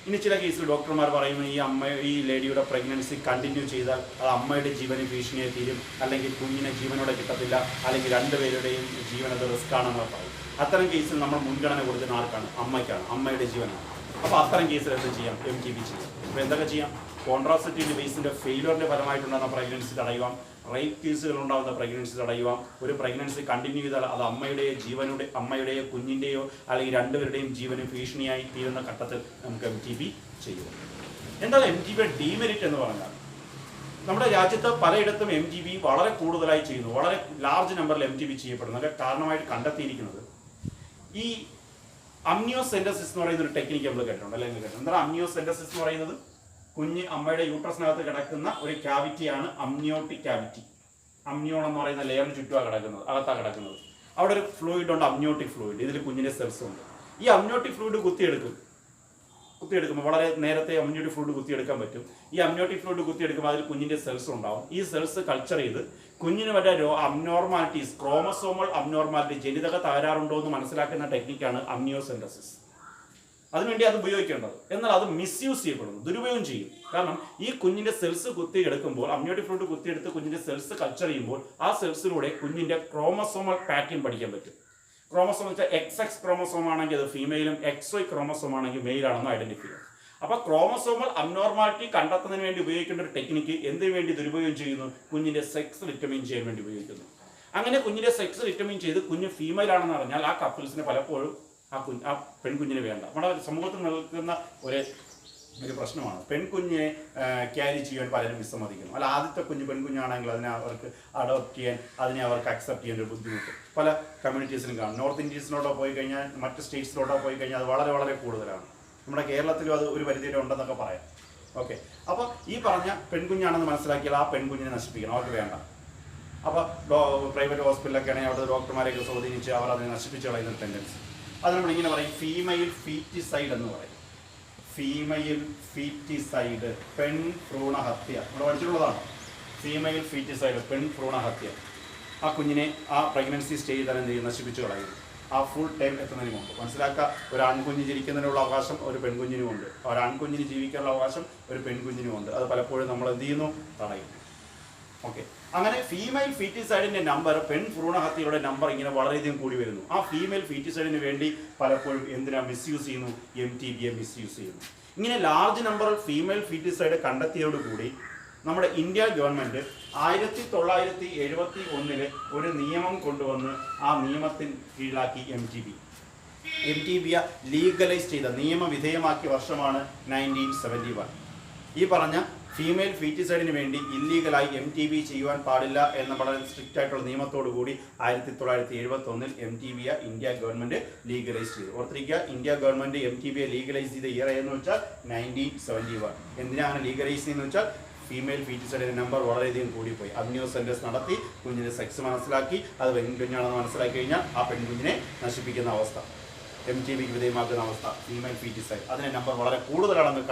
ഇനി ചില കേസിൽ ഡോക്ടർമാർ പറയുന്നു ഈ ലേഡിയുടെ പ്രഗ്നൻസി കണ്ടിന്യൂ ചെയ്താൽ അത് അമ്മയുടെ ജീവന് ഭീഷണിയായി തീരും, അല്ലെങ്കിൽ കുഞ്ഞിനെ ജീവനോടെ കിട്ടത്തില്ല, അല്ലെങ്കിൽ രണ്ടുപേരുടെയും ജീവൻ അത് റിസ്ക് ആണെന്ന് പറയും. അത്തരം കേസിൽ നമ്മൾ മുൻഗണന കൊടുക്കുന്ന ആർക്കാണ്? അമ്മയ്ക്കാണ്, അമ്മയുടെ ജീവനാണ്. അപ്പോൾ അത്തരം കേസിൽ എന്ത് ചെയ്യാം? MTB ചെയ്യാം. അപ്പോൾ എന്തൊക്കെ ചെയ്യാം? കോൺട്രാസെപ്റ്റീവ് ഡിവൈസിന്റെ ഫെയിലിയറിന്റെ ഫലമായിട്ടുണ്ടാകുന്ന പ്രഗ്നൻസി തടയുവാം, റേപ്പ് കേസുകൾ ഉണ്ടാകുന്ന പ്രഗ്നൻസി തടയുവാം. ഒരു പ്രഗ്നൻസി കണ്ടിന്യൂ ചെയ്താൽ അത് അമ്മയുടെയോ കുഞ്ഞിൻ്റെയോ അല്ലെങ്കിൽ രണ്ടുപേരുടെയും ജീവന് ഭീഷണിയായി തീരുന്ന ഘട്ടത്തിൽ നമുക്ക് MTB ചെയ്യുക. എന്താണ് MTB ഡീമെറിറ്റ് എന്ന് പറഞ്ഞാൽ? നമ്മുടെ രാജ്യത്ത് പലയിടത്തും MTB വളരെ കൂടുതലായി ചെയ്യുന്നു, വളരെ ലാർജ് നമ്പറിൽ MTB ചെയ്യപ്പെടുന്നു. അതിന്റെ കാരണമായിട്ട് കണ്ടെത്തിയിരിക്കുന്നത് ഈ അമ്നിയോസെന്റസിസ് എന്ന് പറയുന്ന ഒരു ടെക്നിക്ക് നമ്മൾ കേട്ടിട്ടുണ്ട്, അല്ലെങ്കിൽ എന്താണ് അമ്നിയോസെന്റസിസ് എന്ന് പറയുന്നത്? കുഞ്ഞ് അമ്മയുടെ യൂട്രസിനകത്ത് കിടക്കുന്ന ഒരു ക്യാവിറ്റിയാണ് അമ്നിയോട്ടിക് ക്യാവിറ്റി. അമ്നിയോൺ എന്ന് പറയുന്ന ലെയറിന് ചുറ്റുമാണ് അകത്താണ് കിടക്കുന്നത്. അവിടെ ഒരു ഫ്ലൂയിഡ് ഉണ്ട്, അമ്നിയോട്ടിക് ഫ്ലൂയിഡ്. ഇതിൽ കുഞ്ഞിന്റെ സെൽസ് ഉണ്ട്. ഈ അമ്നിയോട്ടിക് ഫ്ലൂയിഡ് കുത്തിയെടുക്കുമ്പോൾ വളരെ നേരത്തെ അമ്നിയോട്ടിക് ഫ്ലൂയിഡ് കുത്തിയെടുക്കാൻ പറ്റും. ഈ അമ്നിയോട്ടിക് ഫ്ലൂയിഡ് കുത്തിയെടുക്കുമ്പോൾ അതിൽ കുഞ്ഞിന്റെ സെൽസ് ഉണ്ടാവും. ഈ സെൽസ് കൾച്ചർ ചെയ്ത് കുഞ്ഞിന് മറ്റേ അബ്നോർമാലിറ്റീസ്, ക്രോമസോമൽ അബ്നോർമാലിറ്റി, ജനിതക തകരാറുണ്ടോ എന്ന് മനസ്സിലാക്കുന്ന ടെക്നിക്കാണ് അമ്നിയോസെന്റസിസ്. അതിനുവേണ്ടി അത് ഉപയോഗിക്കേണ്ടത്. എന്നാൽ അത് മിസ്യൂസ് ചെയ്യപ്പെടുന്നു, ദുരുപയോഗം ചെയ്യും. കാരണം ഈ കുഞ്ഞിന്റെ സെൽസ് കുത്തിയെടുക്കുമ്പോൾ, അമ്നിയോട്ടിക് ഫ്ലൂയിഡ് കുത്തിയെടുത്ത് കുഞ്ഞിന്റെ സെൽസ് കൾച്ചർ ചെയ്യുമ്പോൾ ആ സെൽസിലൂടെ കുഞ്ഞിന്റെ ക്രോമസോമൽ പാറ്റേൺ പഠിക്കാൻ പറ്റും. ക്രോമസോം എന്ന് വെച്ചാൽ XX ക്രോമസോം ആണെങ്കിൽ അത് ഫീമെയിലും XY ക്രോമസോം ആണെങ്കിൽ മെയിലാണെന്ന് ഐഡന്റിഫൈ ചെയ്യും. അപ്പൊ ക്രോമസോമൽ അബ്നോർമാലിറ്റി കണ്ടെത്തുന്നതിന് വേണ്ടി ഉപയോഗിക്കേണ്ട ഒരു ടെക്നിക്ക് എന്തിനു വേണ്ടി ദുരുപയോഗം ചെയ്യുന്നു? കുഞ്ഞിന്റെ സെക്സ് ഡിറ്റർമിൻ ചെയ്യാൻ വേണ്ടി ഉപയോഗിക്കുന്നു. അങ്ങനെ കുഞ്ഞിന്റെ സെക്സ് ഡിറ്റർമിൻ ചെയ്ത് കുഞ്ഞ് ഫീമെയിൽ ആണെന്ന് പറഞ്ഞാൽ ആ കപ്പിൾസിന് പലപ്പോഴും ആ പെൺകുഞ്ഞിന് വേണ്ട. നമ്മുടെ സമൂഹത്തിൽ നിൽക്കുന്ന ഒരു പ്രശ്നമാണ്. പെൺകുഞ്ഞിനെ ക്യാരി ചെയ്യാൻ പലരും വിസമ്മതിക്കുന്നു. അല്ല, ആദ്യത്തെ പെൺകുഞ്ഞാണെങ്കിൽ അവർക്ക് അഡോപ്റ്റ് ചെയ്യാൻ, അവർക്ക് അക്സെപ്റ്റ് ചെയ്യാൻ ഒരു ബുദ്ധിമുട്ട് പല കമ്മ്യൂണിറ്റീസിലും കാണും. നോർത്ത് ഇന്ത്യൻസിലോട്ടോ പോയി കഴിഞ്ഞാൽ, മറ്റ് സ്റ്റേറ്റ്സിലോട്ടോ പോയി കഴിഞ്ഞാൽ അത് വളരെ വളരെ കൂടുതലാണ്. നമ്മുടെ കേരളത്തിലും അത് ഒരു പരിധിയിൽ ഉണ്ടെന്നൊക്കെ പറയാം. ഓക്കെ. അപ്പോൾ ഈ പറഞ്ഞ പെൺകുഞ്ഞാണെന്ന് മനസ്സിലാക്കിയാൽ ആ പെൺകുഞ്ഞിനെ നശിപ്പിക്കണം, അവർക്ക് വേണ്ട. അപ്പോൾ പ്രൈവറ്റ് ഹോസ്പിറ്റലൊക്കെ ആണെങ്കിൽ അവിടെ ഡോക്ടർമാരെയൊക്കെ സ്വാധീനിച്ച് അവർ അതിനെ നശിപ്പിച്ച് കളയുന്ന ടെൻഡൻസി. അത് നമ്മളിങ്ങനെ പറയും ഫീമെയിൽ ഫീറ്റിസൈഡ് എന്ന് പറയും. ഫീമെയിൽ ഫീറ്റിസൈഡ്, പെൺ ഭ്രൂണഹത്യ. നമ്മൾ പഠിച്ചിട്ടുള്ളതാണ്. ഫീമെയിൽ ഫീറ്റിസൈഡ്, പെൺ ഭ്രൂണഹത്യ. ആ കുഞ്ഞിനെ ആ പ്രഗ്നൻസി സ്റ്റേജ് തന്നെ എന്ത് ചെയ്യും? നശിപ്പിച്ച് കളയുന്നു. ആ ഫുൾ ടൈം എത്തുന്നതിന് മുമ്പ്. മനസ്സിലാക്കുക, ഒരു ആൺകുഞ്ഞ് ജനിക്കുന്നതിനുള്ള അവകാശം ഒരു പെൺകുഞ്ഞിനുമുണ്ട്, ഒരു ആൺകുഞ്ഞിന് ജീവിക്കാനുള്ള അവകാശം ഒരു പെൺകുഞ്ഞിനുമുണ്ട്. അത് പലപ്പോഴും നമ്മൾ എന്ത് ചെയ്യുന്നു? തടയുന്നു. ഓക്കെ. അങ്ങനെ ഫീമെയിൽ ഫീറ്റിസൈഡിന്റെ നമ്പർ, പെൺ ഭ്രൂണഹത്യയുടെ നമ്പർ ഇങ്ങനെ വളരെയധികം കൂടി വരുന്നു. ആ ഫീമെയിൽ ഫീറ്റിസൈഡിന് വേണ്ടി പലപ്പോഴും എന്തിനാ മിസ്യൂസ് ചെയ്യുന്നു? MTB മിസ്യൂസ് ചെയ്യുന്നു. ഇങ്ങനെ ലാർജ് നമ്പർ ഫീമെയിൽ ഫീറ്റിസൈഡ് കണ്ടെത്തിയതോടുകൂടി നമ്മുടെ ഇന്ത്യ ഗവൺമെന്റ് 1971 ഒരു നിയമം കൊണ്ടുവന്ന് ആ നിയമത്തിന് കീഴിലാക്കി MTB ലീഗലൈസ് ചെയ്ത, നിയമവിധേയമാക്കിയ വർഷമാണ് 1971. ഈ പറഞ്ഞ ഫീമെയിൽ ഫീറ്റിസൈഡിന് വേണ്ടി ഇല്ലീഗലായി MTB ചെയ്യുവാൻ പാടില്ല എന്ന വളരെ സ്ട്രിക്റ്റ് ആയിട്ടുള്ള നിയമത്തോടു കൂടി 1971 MTB ഇന്ത്യ ഗവൺമെന്റ് ലീഗലൈസ് ചെയ്തു. ഓർത്തിരിക്കുക, ഇന്ത്യ ഗവൺമെന്റ് MTB ലീഗലൈസ് ചെയ്ത ഇയർ എന്ന് വെച്ചാൽ 1971. എന്തിനാണ് ലീഗലൈസ് ചെയ്യുന്നത് വെച്ചാൽ ഫീമെയിൽ ഫീറ്റിസൈഡിന്റെ നമ്പർ വളരെയധികം കൂടിപ്പോയി. അമ്നിയോസെന്റസ് നടത്തി കുഞ്ഞിന്റെ സെക്സ് മനസ്സിലാക്കി, അത് പെൺകുഞ്ഞാണെന്ന് മനസ്സിലാക്കി കഴിഞ്ഞാൽ ആ പെൺകുഞ്ഞിനെ നശിപ്പിക്കുന്ന അവസ്ഥ, MTBക്ക് വിധേയമാക്കുന്ന അവസ്ഥ, ഫീമെയിൽ ഫീറ്റിസൈഡ്. അതിന്റെ നമ്പർ വളരെ കൂടുതലാണെന്ന്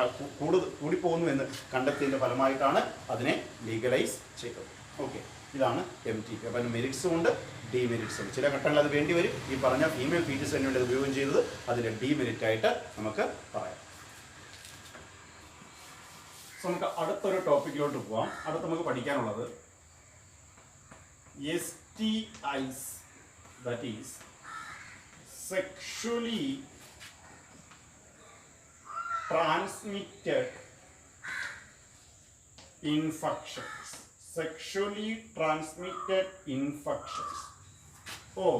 കൂടിപ്പോകുന്നു എന്ന് കണ്ടെത്തിയതിന്റെ ഫലമായിട്ടാണ് അതിനെ ലീഗലൈസ് ചെയ്തത്. ഓക്കെ. ഇതാണ് MTB. അപ്പം അതിന് മെറിറ്റ്സും ഉണ്ട്, ഡീമെറിറ്റ്സും ഉണ്ട്. ചില ഘട്ടങ്ങളിൽ അത് വേണ്ടി വരും. ഈ പറഞ്ഞ ഫീമെയിൽ ഫീറ്റിസൈഡിന് വേണ്ടി ഉപയോഗം ചെയ്തത് അതിന്റെ ഡീമെറിറ്റ് ആയിട്ട് നമുക്ക് പറയാം. നമുക്ക് അടുത്തൊരു ടോപ്പിക്കിലോട്ട് പോവാം. അടുത്ത് നമുക്ക് പഠിക്കാനുള്ളത് STIs, that is sexually transmitted infections. Sexually transmitted infections or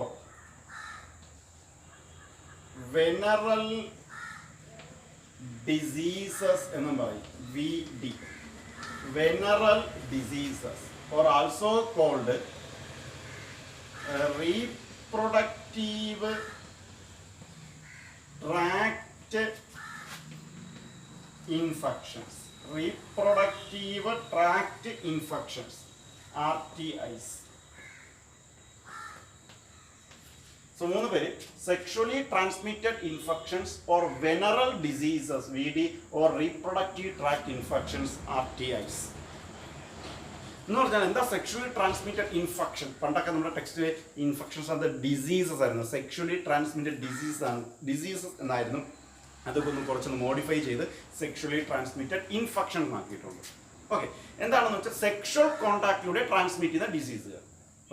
venereal diseases എന്നും പറയും. VD, venereal diseases, or also called reproductive tract infections. Reproductive tract infections, RTIs. So 3 പേര് sexually transmitted infections or venereal diseases VD or reproductive tract infections RTIs. എന്ന് പറഞ്ഞാൽ എന്താ sexually transmitted infection? പണ്ടൊക്കെ നമ്മുടെ ടെക്സ്റ്റിലെ infections അത് diseases ആയിരുന്നു. Sexually transmitted diseases എന്നായിരുന്നു. അതൊക്കെ ഒന്ന് കുറച്ചൊന്ന് മോഡിഫൈ ചെയ്ത് സെക്ഷുവലി ട്രാൻസ്മിറ്റഡ് ഇൻഫെക്ഷൻ ആക്കിയിട്ടുണ്ട്. ഓക്കെ, എന്താണെന്ന് വെച്ചാൽ സെക്ഷുവൽ കോൺടാക്റ്റിലൂടെ ട്രാൻസ്മിറ്റ് ചെയ്യുന്ന ഡിസീസുകൾ.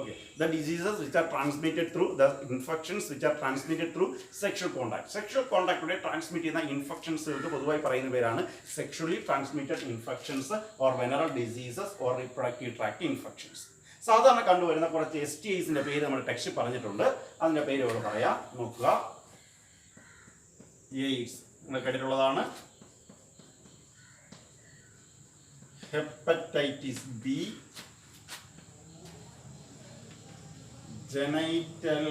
Okay, the diseases which are transmitted through the infections which are transmitted through sexual contact. Sexual contact ൂടെ ട്രാൻസ്മിറ്റ് ചെയ്യുന്ന ഇൻഫെക്ഷൻസുകൾക്ക് പൊതുവായി പറയുന്ന പേരാണ് sexually transmitted infections or venereal diseases or reproductive tract infections. സാധാരണ കണ്ടുവരുന്ന കുറച്ച് STIസിന്റെ പേര് നമ്മൾ ടെക്സ്റ്റ് പറഞ്ഞിട്ടുണ്ട്. അതിന്റെ പേര് ഇവിടെ പറയാം, നോക്കുക. എയ്ഡ്സ് നിങ്ങൾ കേട്ടിട്ടുള്ളതാണ്. Hepatitis B, genital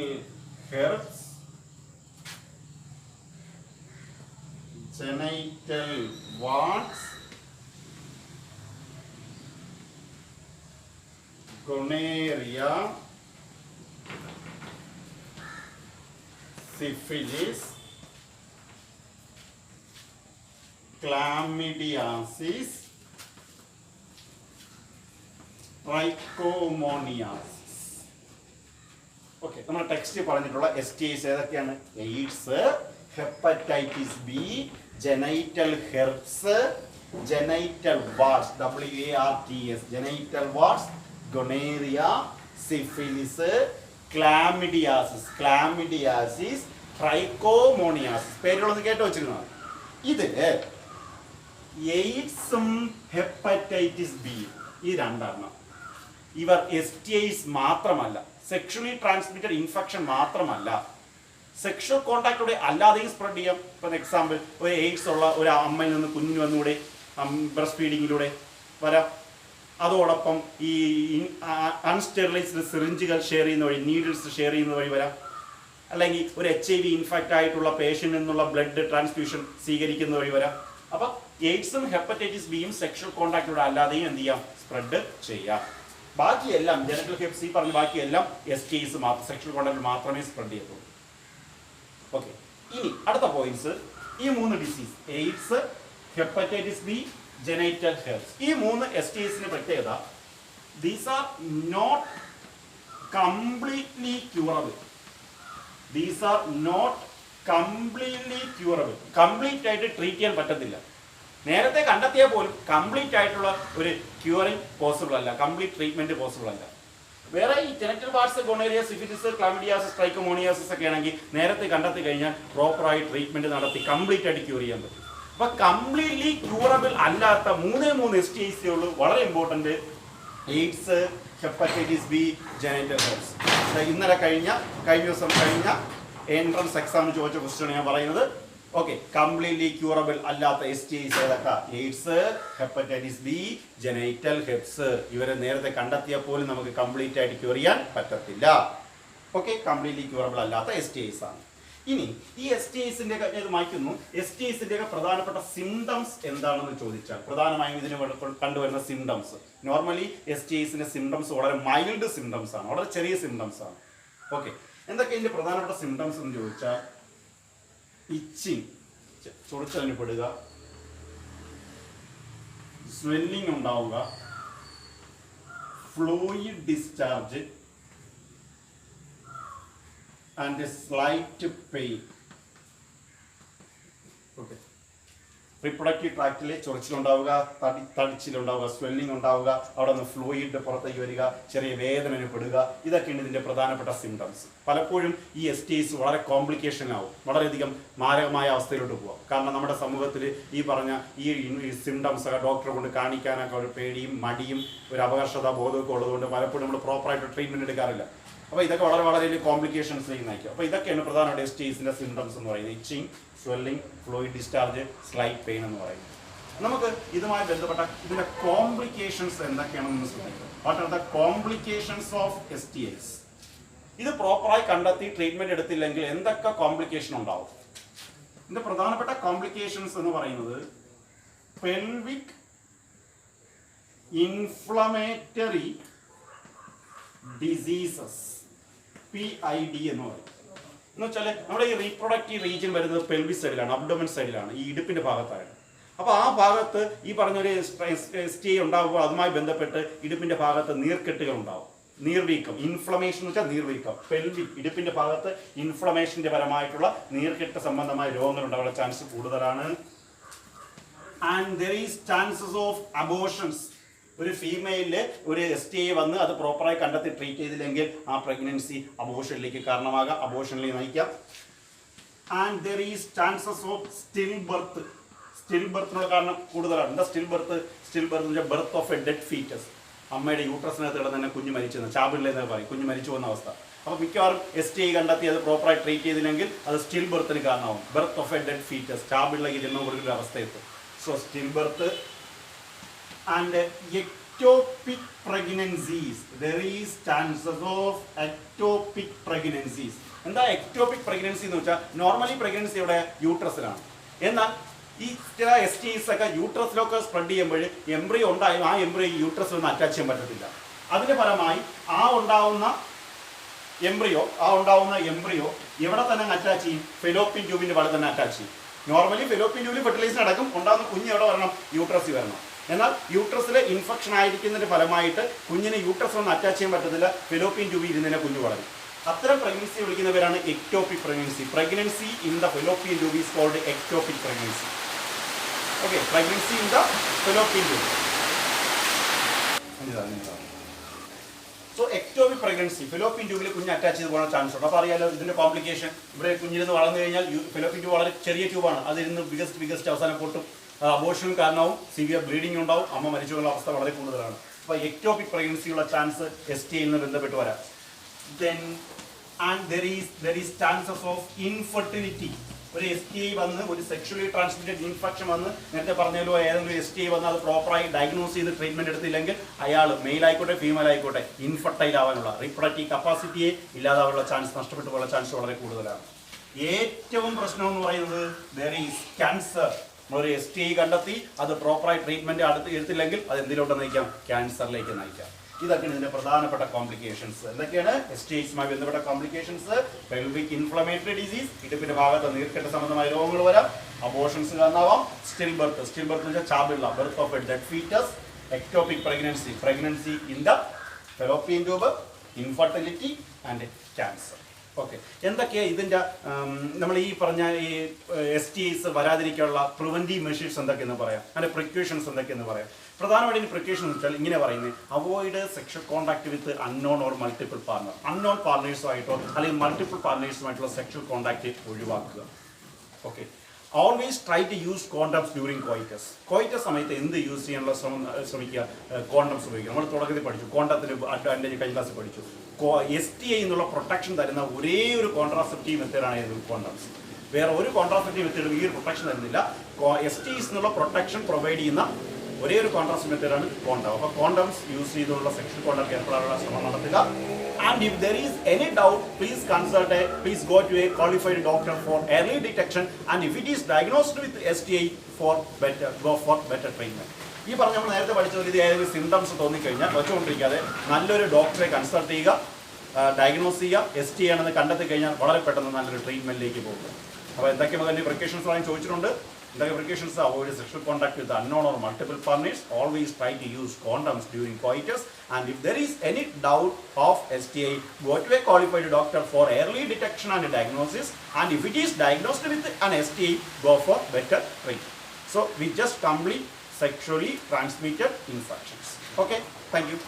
herpes, genital warts, gonorrhea, syphilis, chlamydiasis, trichomoniasis. ഓക്കെ, നമ്മൾ ടെക്സ്റ്റ് പറഞ്ഞിട്ടുള്ള STIs ഏതൊക്കെയാണ്? AIDS, hepatitis B, genital herpes, genital warts WARTS, genital warts, gonorrhoea, syphilis, chlamydiasis, trichomoniasis. പേരുകളൊന്ന് കേട്ട് വെച്ചിരുന്നത്. ഇത് എയ്ഡ്സും ഹെപ്പറ്റൈറ്റിസ് ബി ഈ രണ്ടെണ്ണം ഇവർ STIs മാത്രമല്ല, സെക്ഷുവലി ട്രാൻസ്മിറ്റഡ് ഇൻഫെക്ഷൻ മാത്രമല്ല, സെക്ഷൽ കോൺടാക്റ്റിലൂടെ അല്ലാതെയും സ്പ്രെഡ് ചെയ്യാം. ഫോർ എക്സാമ്പിൾ, ഒരു എയ്ഡ്സ് ഉള്ള ഒരു അമ്മയിൽ നിന്ന് കുഞ്ഞിന് വന്നുകൂടെ ബ്രസ്റ്റ് ഫീഡിങ്ങിലൂടെ വരാം. അതോടൊപ്പം ഈ അൺസ്റ്റെറിലൈസ്ഡ് സിറിഞ്ചുകൾ ഷെയർ ചെയ്യുന്ന വഴി, നീഡിൽസ് ഷെയർ ചെയ്യുന്ന വഴി വരാം. അല്ലെങ്കിൽ ഒരു HIV ഇൻഫെക്റ്റ് ആയിട്ടുള്ള പേഷ്യൻ്റിൽ നിന്നുള്ള ബ്ലഡ് ട്രാൻസ്ഫ്യൂഷൻ സ്വീകരിക്കുന്ന വഴി വരാം. അപ്പം എയ്ഡ്സും ഹെപ്പറ്റൈറ്റിസ് ബിയും സെക്ഷൽ കോൺടാക്റ്റിലൂടെ അല്ലാതെയും എന്ത് ചെയ്യാം? സ്പ്രെഡ് ചെയ്യാം. ബാക്കിയെല്ലാം ജെനറ്റൽ ഹെർപ്സ് പറഞ്ഞ ബാക്കിയെല്ലാം STIs മാത്രം, സെക്ഷൽ കോൺടാക്റ്റിൽ മാത്രമേ സ്പ്രെഡ് ചെയ്യത്തുള്ളൂ. ഓക്കെ, ഇനി അടുത്ത പോയിന്റ്സ്. ഈ 3 disease, AIDS, hepatitis B, genital herpes, ഈ 3 STIസിന്റെ പ്രത്യേകത, these are not completely curable. These are not completely curable. Complete ആയിട്ട് ട്രീറ്റ് ചെയ്യാൻ പറ്റത്തില്ല. നേരത്തെ കണ്ടെത്തിയാൽ പോലും കംപ്ലീറ്റ് ആയിട്ടുള്ള ഒരു ക്യൂറിങ് പോസിബിൾ അല്ല, കംപ്ലീറ്റ് ട്രീറ്റ്മെന്റ് പോസിബിൾ അല്ല. വേറെ ഈ genital warts, gonorrhoea, syphilis, chlamydiasis, trichomoniasis ഒക്കെ ആണെങ്കിൽ നേരത്തെ കണ്ടെത്തി കഴിഞ്ഞാൽ പ്രോപ്പറായി ട്രീറ്റ്മെന്റ് നടത്തി കംപ്ലീറ്റ് ആയിട്ട് ക്യൂർ ചെയ്യാൻ പറ്റും. അപ്പൊ കംപ്ലീറ്റ്ലി ക്യൂറബിൾ അല്ലാത്ത 3 STIs ഉള്ളൂ. വളരെ important, AIDS, hepatitis B, genital herpes. ഇന്നലെ കഴിഞ്ഞ ദിവസം എൻട്രൻസ് എക്സാമിന് ചോദിച്ച ക്വസ്റ്റ്യൻ ഞാൻ പറയുന്നത്. ഓക്കെ, കംപ്ലീറ്റ്ലി ക്യൂറബിൾ അല്ലാത്ത STIs ഏതൊക്കെ? AIDS, hepatitis B, genital herpes. ഇവരെ നേരത്തെ കണ്ടെത്തിയാൽ പോലും നമുക്ക് കംപ്ലീറ്റ് ആയിട്ട് ക്യൂർ ചെയ്യാൻ പറ്റത്തില്ല. ഓക്കെ, കംപ്ലീറ്റ്ലി ക്യൂറബിൾ അല്ലാത്ത STIs ആണ്. ഇനി ഈ STIസിന്റെ ഇത് മാറ്റുന്നു. STIസിന്റെ പ്രധാനപ്പെട്ട സിംറ്റംസ് എന്താണെന്ന് ചോദിച്ചാൽ, പ്രധാനമായും ഇതിന് കണ്ടുവരുന്ന സിംറ്റംസ്, നോർമലി STIസിന്റെ സിംറ്റംസ് വളരെ മൈൽഡ് സിംറ്റംസ് ആണ്, വളരെ ചെറിയ സിംറ്റംസ് ആണ്. ഓക്കെ, എന്തൊക്കെ ഇതിന്റെ പ്രധാനപ്പെട്ട സിംറ്റംസ് എന്ന് ചോദിച്ചാൽ, ഇച്ചിങ്, ചൊറിച്ചനുപ്പെടുക, സ്വെല്ലിംഗ് ഉണ്ടാവുക, fluid discharge and slight pain. Okay, reproductive ട്രാക്റ്റിലെ ചൊറിച്ചിലുണ്ടാവുക, തടിച്ചിലുണ്ടാവുക, സ്വെല്ലിംഗ് ഉണ്ടാവുക, അവിടെ നിന്ന് ഫ്ലൂയിഡ് പുറത്തേക്ക് വരിക, ചെറിയ വേദന അനുഭവപ്പെടുക, ഇതൊക്കെയാണ് ഇതിന്റെ പ്രധാനപ്പെട്ട സിംറ്റംസ്. പലപ്പോഴും ഈ STIs വളരെ കോംപ്ലിക്കേഷനാവും, വളരെയധികം മാരകമായ അവസ്ഥയിലോട്ട് പോകാം. കാരണം നമ്മുടെ സമൂഹത്തിൽ ഈ പറഞ്ഞ ഈ സിംറ്റംസ് ഒക്കെ ഡോക്ടറെ കൊണ്ട് കാണിക്കാനൊക്കെ ഒരു പേടിയും മടിയും ഒരു അപകർഷത ബോധമൊക്കെ ഉള്ളതുകൊണ്ട് പലപ്പോഴും നമ്മൾ പ്രോപ്പറായിട്ട് ട്രീറ്റ്മെന്റ് എടുക്കാറില്ല. അപ്പോൾ ഇതൊക്കെ വളരെ കോംപ്ലിക്കേഷൻസിലേക്ക് നയിക്കും. അപ്പോൾ ഇതൊക്കെയാണ് പ്രധാനമായിട്ട് STIസിന്റെ സിംറ്റംസ് എന്ന് പറയുന്നത്. Itching, swelling, fluid discharge, slight pain എന്ന് പറയുന്നത്. നമുക്ക് ഇതുമായി ബന്ധപ്പെട്ട ഇതിന്റെ കോംപ്ലിക്കേഷൻസ് എന്തൊക്കെയാണെന്ന് ശ്രദ്ധിക്കുക. What are the complications of STIs? ഇത് പ്രോപ്പറായി കണ്ടെത്തി ട്രീറ്റ്മെന്റ് എടുത്തില്ലെങ്കിൽ എന്തൊക്കെ കോംപ്ലിക്കേഷൻ ഉണ്ടാവും? ഇതിന്റെ പ്രധാനപ്പെട്ട കോംപ്ലിക്കേഷൻസ് എന്ന് പറയുന്നത് പെൽവിക് ഇൻഫ്ലമേറ്ററി ഡിസീസസ്, PID എന്ന് പറയും. എന്ന് വെച്ചാൽ നമ്മുടെ ഈ റീപ്രൊഡക്റ്റീവ് റീജിയൻ വരുന്നത് പെൽവിസ് സൈഡിലാണ്, അബ്ഡോമൻ സൈഡിലാണ്, ഈ ഇടുപ്പിന്റെ ഭാഗത്താണ്. അപ്പോൾ ആ ഭാഗത്ത് ഈ പറഞ്ഞൊരു STI ഉണ്ടാകുമ്പോൾ അതുമായി ബന്ധപ്പെട്ട് ഇടുപ്പിന്റെ ഭാഗത്ത് നീർക്കെട്ടുകൾ ഉണ്ടാവും, നീർവീക്കം, ഇൻഫ്ലമേഷൻ എന്ന് വെച്ചാൽ നീർവീക്കം, പെൽവിക് ഇടുപ്പിന്റെ ഭാഗത്ത് ഇൻഫ്ലമേഷന്റെ പരമായിട്ടുള്ള നീർക്കെട്ട് സംബന്ധമായ രോഗങ്ങൾ ഉണ്ടാകാനുള്ള ചാൻസ് കൂടുതലാണ്. And there is chances of abortions. ഒരു ഫീമെയിലില് ഒരു STI വന്ന് അത് പ്രോപ്പറായി കണ്ടെത്തി ട്രീറ്റ് ചെയ്തില്ലെങ്കിൽ ആ പ്രഗ്നൻസി അബോർഷനിലേക്ക് കാരണമാകാം, അബോർഷനിലേക്ക് നയിക്കാം. And there is chances of stillbirth. സ്റ്റിൽ ബർത്തിനുള്ള കാരണം കൂടുതലാണ്. എന്താ സ്റ്റിൽ ബർത്ത്? സ്റ്റിൽ ബർത്ത് എന്ന് വെച്ചാൽ birth of a dead foetus. അമ്മയുടെ യൂട്രസിനകത്ത് കിടന്ന് തന്നെ കുഞ്ഞ് മരിച്ചെന്ന്, ചാപിള്ളെന്ന് പറയും, കുഞ്ഞ് മരിച്ചു പോകുന്ന അവസ്ഥ. അപ്പോൾ മിക്കവാറും STI കണ്ടെത്തി അത് പ്രോപ്പറായി ട്രീറ്റ് ചെയ്തില്ലെങ്കിൽ അത് സ്റ്റിൽ ബർത്തിന് കാരണമാവും. Birth of a dead foetus, ചാപിള്ളയ്ക്ക് ജന്മം കൊടുക്കുന്ന അവസ്ഥയെത്തും. So stillbirth. And ectopic pregnancies. There is chances of ectopic pregnancies. എന്താ എക്ടോപിക് പ്രഗ്നൻസി എന്ന് വെച്ചാൽ നോർമലി പ്രഗ്നൻസി ഇവിടെ യൂട്രസിലാണ്. എന്നാൽ ഈ ചില STIs ഒക്കെ യൂട്രസിലൊക്കെ സ്പ്രെഡ് ചെയ്യുമ്പോൾ എംബ്രിയോ ഉണ്ടായാലും ആ എംബ്രിയോ യൂട്രസിൽ ഒന്നും അറ്റാച്ച് ചെയ്യാൻ പറ്റത്തില്ല. അതിന്റെ ഫലമായി ആ ഉണ്ടാവുന്ന എംബ്രിയോ എവിടെ തന്നെ അറ്റാച്ച് ചെയ്യും? ഫെലോപ്പിയൻ ട്യൂബിന്റെ വഴി തന്നെ അറ്റാച്ച് ചെയ്യും. നോർമലി ഫെലോപ്പിയൻ ട്യൂബിൽ ഫെർട്ടിലൈസേഷൻ നടക്കും, ഉണ്ടാകുന്ന കുഞ്ഞ് എവിടെ വരണം? യൂട്രസിൽ വരണം. എന്നാൽ യൂട്രസിൽ ഇൻഫെക്ഷൻ ആയിരിക്കുന്നതിന്റെ ഫലമായിട്ട് കുഞ്ഞിനെ യൂട്രസിലൊന്നും അറ്റാച്ച് ചെയ്യാൻ പറ്റത്തില്ല, ഫെലോപ്പിയൻ ട്യൂബിൽ ഇരുന്നതിനെ കുഞ്ഞ് വളരും. അത്തരം പ്രഗ്നൻസി വിളിക്കുന്ന പേരാണ് ectopic pregnancy. Pregnancy in the fallopian tube is called ectopic pregnancy. Okay, pregnancy in the fallopian tube. So ectopic pregnancy, fallopian ട്യൂബിൽ കുഞ്ഞ് അറ്റാച്ച് ചെയ്ത് പോകാൻ ചാൻസ് ഉണ്ട്. അപ്പോൾ അറിയാലോ ഇതിന്റെ കോംപ്ലിക്കേഷൻ. ഇവിടെ കുഞ്ഞിരുന്ന് വളർന്നു കഴിഞ്ഞാൽ ഫെലോപ്പിയൻ ട്യൂബ് വളരെ ചെറിയ ട്യൂബാണ്, അതിരുന്ന് ബിഗസ്റ്റ് അവസാനം പൊട്ടും, അബോർഷനും കാരണവും, സിവിയർ ബ്ലീഡിംഗ് ഉണ്ടാവും, അമ്മ മരിച്ചു പോകുന്ന അവസ്ഥ വളരെ കൂടുതലാണ്. അപ്പോൾ എക്ടോപിക് പ്രഗ്നൻസിയുള്ള ചാൻസ് STI യിൽ ബന്ധപ്പെട്ട് വരാം. Then and there is chances of infertility. ഒരു STI വന്ന്, ഒരു സെക്ഷുവലി ട്രാൻസ്മിറ്റഡ് ഇൻഫെക്ഷൻ വന്ന്, നേരത്തെ പറഞ്ഞല്ലോ ഏതെങ്കിലും STI വന്ന് അത് പ്രോപ്പറായി ഡയഗ്നോസ് ചെയ്ത് ട്രീറ്റ്മെന്റ് എടുത്തില്ലെങ്കിൽ അയാൾ മെയിൽ ആയിക്കോട്ടെ ഫീമെയിൽ ആയിക്കോട്ടെ ഇൻഫെർട്ടൈൽ ആവാനുള്ള, റീപ്രൊഡക്റ്റീവ് കപ്പാസിറ്റിയെ ഇല്ലാതാവാനുള്ള ചാൻസ്, നഷ്ടപ്പെട്ടു പോകാനുള്ള ചാൻസ് വളരെ കൂടുതലാണ്. ഏറ്റവും പ്രശ്നം എന്ന് പറയുന്നത് there is cancer. ഒരു STI കണ്ടെത്തി അത് പ്രോപ്പറായി ട്രീറ്റ്മെന്റ് എടുത്തില്ലെങ്കിൽ അത് എന്തിലോട്ട് നയിക്കാം? ക്യാൻസറിലേക്ക് നയിക്കാം. ഇതൊക്കെയാണ് ഇതിന്റെ പ്രധാനപ്പെട്ട കോംപ്ലിക്കേഷൻസ്. എന്തൊക്കെയാണ് STIസുമായി ബന്ധപ്പെട്ട കോംപ്ലിക്കേഷൻസ്? പെൽവിക് ഇൻഫ്ലമേറ്ററി ഡിസീസ്, ഇടുപ്പിന്റെ ഭാഗത്ത് നീർക്കെട്ട് സംബന്ധമായ രോഗങ്ങൾ വരാം, അബോർഷൻസ് കാരണമാവാം, സ്റ്റിൽ ബർത്ത് എന്ന് വെച്ചാൽ ചാപിള്ള, birth of a dead foetus, ectopic pregnancy in the fallopian tube, infertility and cancer. Okay, എന്തൊക്കെയാണ് ഇതിൻ്റെ നമ്മൾ ഈ പറഞ്ഞ ഈ STIs വരാതിരിക്കാനുള്ള പ്രിവെന്റീവ് മെഷേഴ്സ് എന്തൊക്കെയെന്ന് പറയാം, അതിൻ്റെ പ്രിക്കോഷൻസ് എന്തൊക്കെയെന്ന് പറയാം. പ്രധാനമായിട്ടും പ്രിക്കോഷൻ എന്ന് വെച്ചാൽ ഇങ്ങനെ പറയുന്നത്: avoid sexual contact with unknown or multiple partner. Unknown പാർട്ണേഴ്സുമായിട്ടോ അല്ലെങ്കിൽ മൾട്ടിപ്പിൾ പാർട്ണേഴ്സുമായിട്ടുള്ള സെക്ഷൽ കോൺടാക്ട് ഒഴിവാക്കുക. Okay, always try to use condoms during coitus സമയത്ത് എന്ത് യൂസ് ചെയ്യാനുള്ള ശ്രമിക്കുക? കോണ്ടംസ് ഉപയോഗിക്കുക. നമ്മൾ തുടക്കത്തിൽ പഠിച്ചു, കോണ്ടത്തിന് അഡ്വാൻറ്റേജ് കഴിഞ്ഞ ക്ലാസ്സിൽ പഠിച്ചു. STI എന്നുള്ള പ്രൊട്ടക്ഷൻ തരുന്ന ഒരേ ഒരു കോൺട്രാസെപ്റ്റീവ് മെത്തേഡാണ് കോണ്ടംസ്. വേറെ ഒരു കോൺട്രാസെപ്റ്റീവ് മെത്തേഡും ഈ ഒരു പ്രൊട്ടക്ഷൻ തരുന്നില്ല. STIs എന്നുള്ള പ്രൊട്ടക്ഷൻ പ്രൊവൈഡ് ചെയ്യുന്ന ഒരേ ഒരു കോൺട്രാസെപ്റ്റീവ് മെത്തേഡാണ് കോണ്ടം. അപ്പോൾ കോണ്ടംസ് യൂസ് ചെയ്തുള്ള സെക്ഷൽ കോണ്ടാക്ട് ഏർപ്പെടാനുള്ള ശ്രമം നടത്തുക. And if there is any doubt, please go to a qualified doctor for early detection, and if it is diagnosed with STI, go for better treatment. ഈ പറഞ്ഞ നമ്മൾ നേരത്തെ പഠിച്ചത് ഇത് ഏതെങ്കിലും സിംറ്റംസ് തോന്നിക്കഴിഞ്ഞാൽ വെച്ചുകൊണ്ടിരിക്കാതെ നല്ലൊരു ഡോക്ടറെ കൺസൾട്ട് ചെയ്യുക, ഡയഗ്നോസ് ചെയ്യുക. STI ആണെന്ന് കണ്ടെത്തി കഴിഞ്ഞാൽ വളരെ പെട്ടെന്ന് നല്ലൊരു ട്രീറ്റ്മെന്റിലേക്ക് പോകുക. അപ്പോൾ എന്തൊക്കെ അതിൻ്റെ പ്രിക്കോഷൻസ് ആണ് ചോദിച്ചിട്ടുണ്ട്. എന്തൊക്കെ precautions? Avoid sexual contact with unknown or multiple partners, always try to use condoms during coitus, and if there is any doubt of STI, go to a qualified doctor for early detection and diagnosis, and if it is diagnosed with an STI, go for better treatment. So we just complete sexually transmitted infections. Okay, thank you.